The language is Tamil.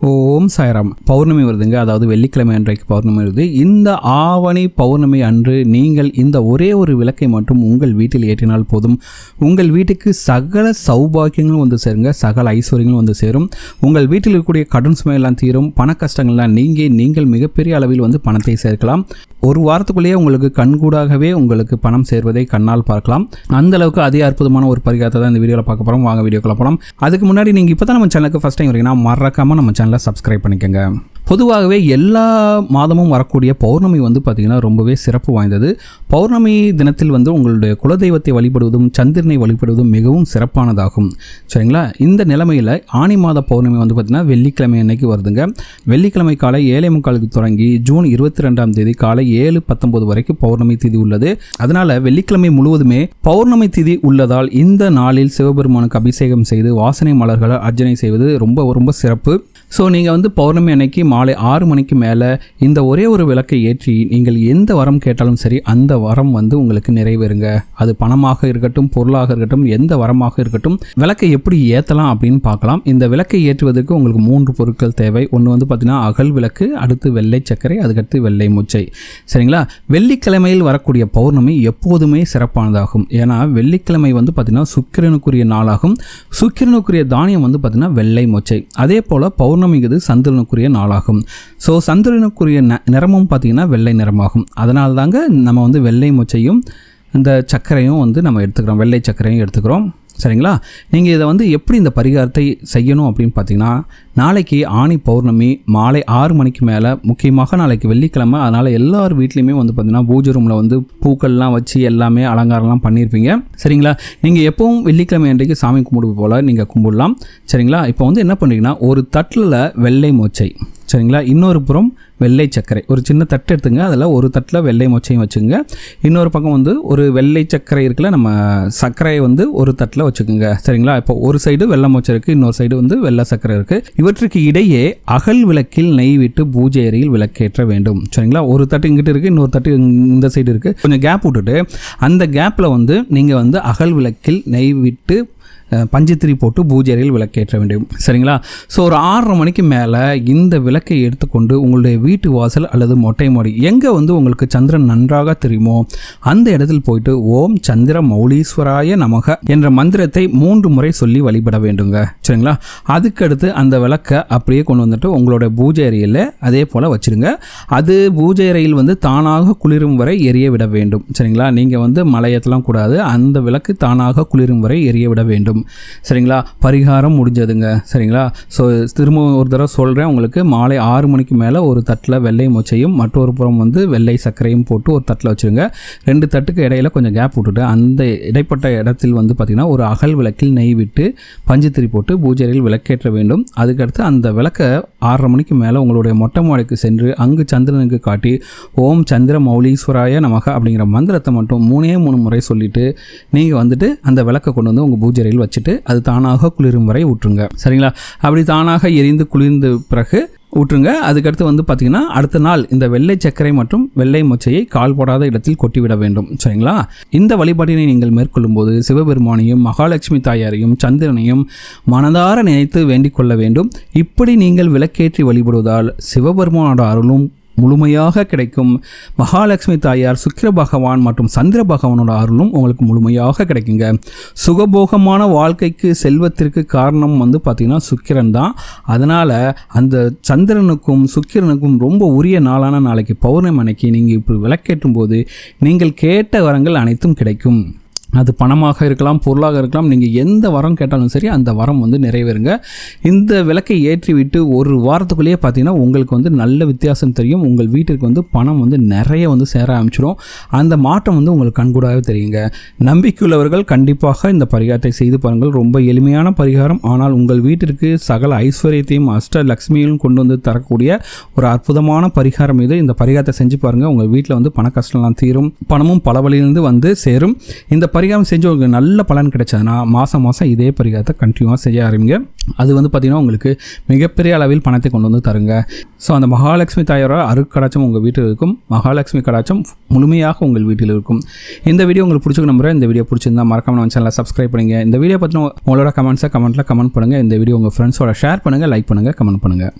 ஓம் சாய்ராம். பௌர்ணமி வருதுங்க. அதாவது வெள்ளிக்கிழமை அன்றைக்கு பௌர்ணமி வருது. இந்த ஆவணி பௌர்ணமி அன்று நீங்கள் இந்த ஒரே ஒரு விளக்கை மட்டும் உங்கள் வீட்டில் ஏற்றினால் போதும். உங்கள் வீட்டுக்கு சகல சௌபாக்கியங்களும் வந்து சேருங்க, சகல ஐஸ்வர்யங்களும் வந்து சேரும். உங்கள் வீட்டில் இருக்கக்கூடிய கடன் சுமையெல்லாம் தீரும், பண கஷ்டங்கள்லாம் நீங்கி நீங்கள் மிகப்பெரிய அளவில் வந்து பணத்தை சேர்க்கலாம். ஒரு வாரத்துக்குள்ளேயே உங்களுக்கு கண்கூடாகவே உங்களுக்கு பணம் சேர்வதை கண்ணால் பார்க்கலாம். அந்த அளவுக்கு அதே அற்புதமான ஒரு பரிகாரத்தை தான் இந்த வீடியோவில் பார்க்க போகிறோம். வாங்க வீடியோக்குள்ள போகலாம். அதுக்கு முன்னாடி நீங்கள் இப்போ தான் நம்ம சேனலுக்கு ஃபஸ்ட் டைம் வரீங்கன்னா மறக்காமல் நம்ம சேனலை சப்ஸ்கிரைப் பண்ணிக்கோங்க. பொதுவாகவே எல்லா மாதமும் வரக்கூடிய பௌர்ணமி வந்து பார்த்திங்கன்னா ரொம்பவே சிறப்பு வாய்ந்தது. பௌர்ணமி தினத்தில் வந்து உங்களுடைய குலதெய்வத்தை வழிபடுவதும் சந்திரனை வழிபடுவதும் மிகவும் சிறப்பானதாகும். சரிங்களா? இந்த நிலைமையில் ஆனி மாத பௌர்ணமி வந்து பார்த்திங்கன்னா வெள்ளிக்கிழமை அன்னைக்கு வருதுங்க. வெள்ளிக்கிழமை காலை 7:45 தொடங்கி ஜூன் 22ஆம் தேதி காலை 7:19 வரைக்கும் பௌர்ணமி திதி உள்ளது. அதனால் வெள்ளிக்கிழமை முழுவதுமே பௌர்ணமி திதி உள்ளதால் இந்த நாளில் சிவபெருமானுக்கு அபிஷேகம் செய்து வாசனை மலர்களை அர்ச்சனை செய்வது ரொம்ப ரொம்ப சிறப்பு. ஸோ நீங்கள் வந்து பௌர்ணமி அன்னைக்கு மாலை 6 மணிக்கு மேலே இந்த ஒரே ஒரு விளக்கை ஏற்றி நீங்கள் எந்த வரம் கேட்டாலும் சரி அந்த வரம் வந்து உங்களுக்கு நிறைவேறுங்க. அது பணமாக இருக்கட்டும், பொருளாக இருக்கட்டும், எந்த வரமாக இருக்கட்டும், விளக்கை எப்படி ஏற்றலாம் அப்படின்னு பார்க்கலாம். இந்த விளக்கை ஏற்றுவதற்கு உங்களுக்கு 3 பொருட்கள் தேவை. ஒன்று வந்து பார்த்தீங்கன்னா அகல் விளக்கு, அடுத்து வெள்ளை சர்க்கரை, அதுக்கடுத்து வெள்ளை முச்சை. சரிங்களா? வெள்ளிக்கிழமையில் வரக்கூடிய பௌர்ணமி எப்போதுமே சிறப்பானதாகும். ஏன்னா வெள்ளிக்கிழமை வந்து பார்த்தீங்கன்னா சுக்கிரனுக்குரிய நாளாகும். சுக்கிரனுக்குரிய தானியம் வந்து பார்த்தீங்கன்னா வெள்ளை மொச்சை. அதே போல் பௌர்ணமிங்கிறது சந்திரனுக்குரிய நாளாகும். ஸோ சந்திரனுக்குரிய நிறமும் பார்த்திங்கன்னா வெள்ளை நிறமாகும். அதனால தாங்க நம்ம வந்து வெள்ளை மொச்சையும் இந்த சர்க்கரையும் வந்து நம்ம எடுத்துக்கிறோம், வெள்ளை சர்க்கரையும் எடுத்துக்கிறோம். சரிங்களா? நீங்கள் இதை வந்து எப்படி இந்த பரிகாரத்தை செய்யணும் அப்படின்னு பார்த்தீங்கன்னா, நாளைக்கு ஆனி பௌர்ணமி மாலை 6 மணிக்கு மேலே, முக்கியமாக நாளைக்கு வெள்ளிக்கிழமை, அதனால் எல்லார் வீட்லேயுமே வந்து பார்த்திங்கன்னா பூஜை ரூமில் வந்து பூக்கள்லாம் வச்சு எல்லாமே அலங்காரம்லாம் பண்ணியிருப்பீங்க. சரிங்களா? நீங்கள் எப்பவும் வெள்ளிக்கிழமை அன்றைக்கு சாமி கும்பிடு போல் நீங்கள் கும்பிடலாம். சரிங்களா? இப்போ வந்து என்ன பண்ணுறீங்கன்னா, ஒரு தட்டில் வெள்ளை மொச்சை, சரிங்களா, இன்னொரு புறம் வெள்ளை சர்க்கரை, ஒரு சின்ன தட்டு எடுத்துங்க. அதில் ஒரு தட்டில் வெள்ளை மொச்சையும் வச்சுக்கோங்க. இன்னொரு பக்கம் வந்து ஒரு வெள்ளை சர்க்கரை இருக்குல்ல, நம்ம சர்க்கரையை வந்து ஒரு தட்டில் வச்சுக்கோங்க. சரிங்களா? இப்போ ஒரு சைடு வெள்ளை மொச்சை இருக்குது, இன்னொரு சைடு வந்து வெள்ளை சர்க்கரை இருக்குது. இவற்றுக்கு இடையே அகல் விளக்கில் நெய் விட்டு பூஜை அறையில் விளக்கேற்ற வேண்டும். சரிங்களா? ஒரு தட்டு இங்கிட்டு இருக்குது, இன்னொரு தட்டு இந்த சைடு இருக்குது. கொஞ்சம் கேப் விட்டுட்டு அந்த கேப்பில் வந்து நீங்கள் வந்து அகல் விளக்கில் நெய் விட்டு பஞ்சத்திரி போட்டு பூஜை அறையில் விளக்கேற்ற வேண்டும். சரிங்களா? ஸோ ஒரு 6:30 மணிக்கு மேலே இந்த விளக்கை எடுத்துக்கொண்டு உங்களுடைய வீட்டு வாசல் அல்லது மொட்டை மாடி எங்கே வந்து உங்களுக்கு சந்திரன் நன்றாக தெரியுமோ அந்த இடத்தில் போயிட்டு ஓம் சந்திர மௌலீஸ்வராய நமக என்ற மந்திரத்தை 3 முறை சொல்லி வழிபட வேண்டுங்க. சரிங்களா? அதுக்கடுத்து அந்த விளக்கை அப்படியே கொண்டு வந்துட்டு உங்களுடைய பூஜை அறையில் அதே போல் வச்சுருங்க. அது பூஜை அறையில் வந்து தானாக குளிரும் வரை எரிய விட வேண்டும். சரிங்களா? நீங்கள் வந்து மலையத்தெல்லாம் கூடாது, அந்த விளக்கு தானாக குளிரும் வரை எரிய விட வேண்டும். சரிங்களா? பரிகாரம் முடிஞ்சதுங்க. சரிங்களா? ஸோ திரும்ப ஒரு தடவை சொல்கிறேன். உங்களுக்கு மாலை 6 மணிக்கு மேலே ஒரு தட்டில் வெள்ளை மொச்சையும் மற்றொரு புறம் வந்து வெள்ளை சர்க்கரையும் போட்டு ஒரு தட்டில் வச்சுருங்க. 2 தட்டுக்கு இடையில கொஞ்சம் கேப் விட்டுட்டு அந்த இடைப்பட்ட இடத்தில் வந்து பார்த்திங்கன்னா ஒரு அகல் விளக்கில் நெய் விட்டு பஞ்சத்திரி போட்டு பூஜையில் விளக்கேற்ற வேண்டும். அதுக்கடுத்து அந்த விளக்கை 6:30 மணிக்கு மேலே உங்களுடைய மொட்டை மாடிக்கு சென்று அங்கு சந்திரனுக்கு காட்டி ஓம் சந்திர மௌலீஸ்வராய நமக அப்படிங்கிற மந்திரத்தை மட்டும் 3 முறை சொல்லிவிட்டு நீங்கள் வந்துட்டு அந்த விளக்கை கொண்டு வந்து உங்கள் பூஜையில் வச்சுட்டு அது தானாக குளிரும் வரை ஊற்றுங்க. சரிங்களா? அப்படி தானாக எரிந்து குளிர்ந்த பிறகு ஊற்றுங்க. அதுக்கடுத்து வந்து பார்த்திங்கன்னா அடுத்த நாள் இந்த வெள்ளை சர்க்கரை மற்றும் வெள்ளை மொச்சையை கால் போடாத இடத்தில் கொட்டிவிட வேண்டும். சரிங்களா? இந்த வழிபாட்டினை நீங்கள் மேற்கொள்ளும் போது சிவபெருமானையும் மகாலட்சுமி தாயாரையும் சந்திரனையும் மனதார நினைத்து வேண்டிக் கொள்ள வேண்டும். இப்படி நீங்கள் விளக்கேற்றி வழிபடுவதால் சிவபெருமானோட அருளும் முழுமையாக கிடைக்கும். மகாலட்சுமி தாயார், சுக்கிர பகவான் மற்றும் சந்திர பகவானோட அருளும் உங்களுக்கு முழுமையாக கிடைக்குங்க. சுகபோகமான வாழ்க்கைக்கு செல்வத்திற்கு காரணம் வந்து பார்த்திங்கன்னா சுக்கிரன் தான். அதனால் அந்த சந்திரனுக்கும் சுக்கிரனுக்கும் ரொம்ப உரிய நாளான நாளைக்கு பௌர்ணமி அன்னைக்கு நீங்கள் இப்படி விளக்கேற்றும் போது நீங்கள் கேட்ட வரங்கள் அனைத்தும் கிடைக்கும். அது பணமாக இருக்கலாம், பொருளாக இருக்கலாம். நீங்கள் எந்த வரம் கேட்டாலும் சரி அந்த வரம் வந்து நிறைவேறுங்க. இந்த விளக்கை ஏற்றி விட்டு ஒரு வாரத்துக்குள்ளேயே பார்த்தீங்கன்னா உங்களுக்கு வந்து நல்ல வித்தியாசம் தெரியும். உங்கள் வீட்டிற்கு வந்து பணம் வந்து நிறைய வந்து சேர ஆரம்பிச்சிடும். அந்த மாற்றம் வந்து உங்களுக்கு கண்கூடாகவே தெரியுங்க. நம்பிக்கையுள்ளவர்கள் கண்டிப்பாக இந்த பரிகாரத்தை செய்து பாருங்கள். ரொம்ப எளிமையான பரிகாரம், ஆனால் உங்கள் வீட்டிற்கு சகல ஐஸ்வர்யத்தையும் அஷ்டலக்ஷ்மியும் கொண்டு வந்து தரக்கூடிய ஒரு அற்புதமான பரிகாரம் இது. இந்த பரிகாரத்தை செஞ்சு பாருங்கள். உங்கள் வீட்டில் வந்து பண கஷ்டம்லாம் தீரும், பணமும் பல வழியிலிருந்து வந்து சேரும். இந்த பரிகாரம் செஞ்சு உங்களுக்கு நல்ல பலன் கிடைச்சதுன்னா மாதம் இதே பரிகாரத்தை கண்டினியூவாக செய்ய ஆரம்பிங்க. அது வந்து பார்த்திங்கன்னா உங்களுக்கு மிகப்பெரிய அளவில் பணத்தை கொண்டு வந்து தருங்க. ஸோ அந்த மகாலட்சுமி தாயாரோட அருட்கடாச்சம் உங்கள் வீட்டில் இருக்கும். மகாலட்சுமி கடாச்சம் முழுமையாக உங்கள் வீட்டில் இருக்கும். இந்த வீடியோ உங்களுக்கு பிடிச்சிக்க நம்புறேன். இந்த வீடியோ பிடிச்சிருந்தா மறக்காம நம்ம சேனலை சப்ஸ்கிரைப் பண்ணுங்கள். இந்த வீடியோ பற்றின உங்களோட கமெண்ட்ஸை கமெண்ட் பண்ணுங்கள். இந்த வீடியோ உங்கள் ஃப்ரெண்ட்ஸோட ஷேர் பண்ணுங்கள், லைக் பண்ணுங்கள், கமெண்ட் பண்ணுங்கள்.